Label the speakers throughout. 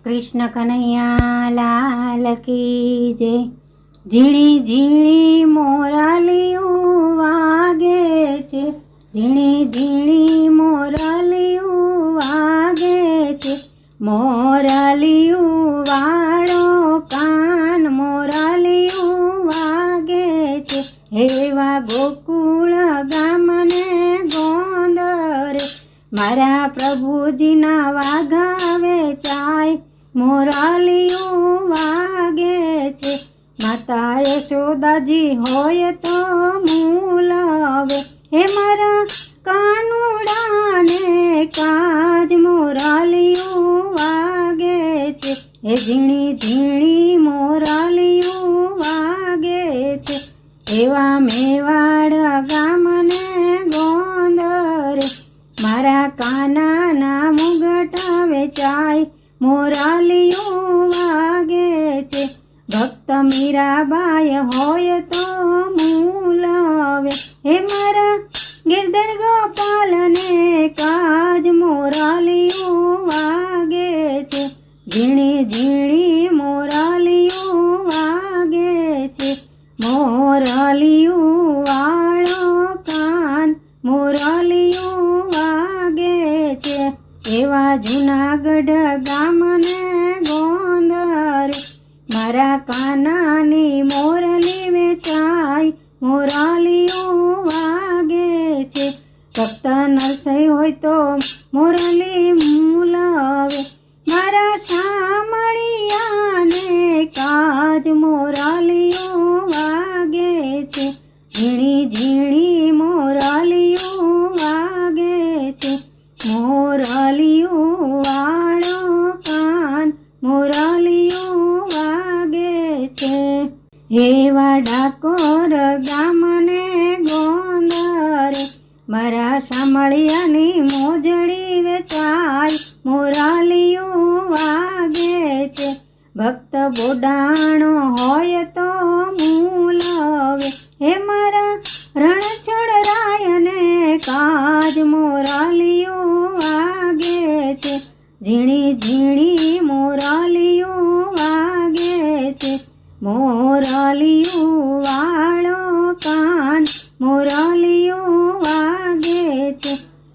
Speaker 1: कृष्ण कन्हैया लाल की जय। झीणी झीणी मोरलियों वागे छे, झीणी झीणी मोरलियों वागे छे। मोरलियों वाळो कान मोरलियों वागे छे। हेवा गोकुळ गामने गोंदरे मारा प्रभुजीना वागावे चाय। मोरलियों वागे छे माता यशोदाजी होय तो मूलवे। हे मारा कानुडाने काज मोरलियों वागे छे। हे झीणी झीणी मोरलियों वागे छे। एवा मेवाड़ गामने गोंदरे मारा कानाना मुगटा वेचाय। मोरलियों वागे छे भक्त मीराबाई होय तो मूलवे। हे मारा गिरधर गोपाल ने काज मोरलियों वागे छे। झीणी झीणी मोरलियों वागे छे। मोरलियों वाळो कान मोरलियों वागे छे। एवा जूनागढ़ गामने गोंदरे मारा कानानी मोरली वेचाय। मोरलियों वागे छे भक्त नरसई होय तो मोरली मूलवे। मारा शामळियाने काज मोरलियों वागे छे। झीणी झीणी मोरलियों वागे छे। मोरलियों वाळो कान मोरलियों वागे छे। हेवा डाकोर गामने गोंदरे मारा शामळियानी मोजड़ी वेचाय। मोरलियों वागे छे भक्त बोडाणो होय तो मूलवे। हे मारा रणछोड़रायने काज मोरलियों वागे छे। झीणी झीणी मोरलियों वागे छे। मोरलियों वाळो कान मोरलियों वागे छे।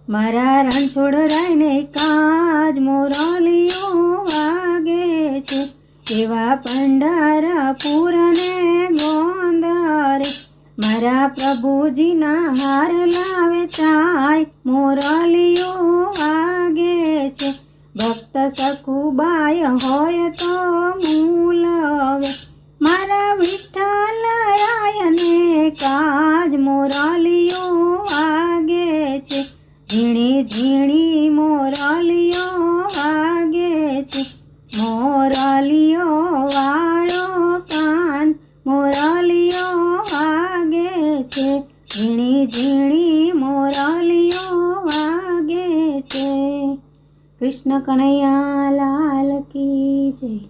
Speaker 1: मारा रणछोड़रायने काज मोरलियों वागे छे। एवा पंढरपुरने गोंदरे मारा प्रभुजीना हारला वेचाय। मोरलियों वागे छे भक्त सखुबाई होय तो मूलवे। मारा विठ्ठलरायने काज मोरलियों वागे छे। झीणी झीणी मोरलियों वागे छे। मोरलियों वाळो कान मोरलियों वागे छे। झीणी झीणी मोरलियों वागे छे। कृष्ण कन्हैया लाल की जय।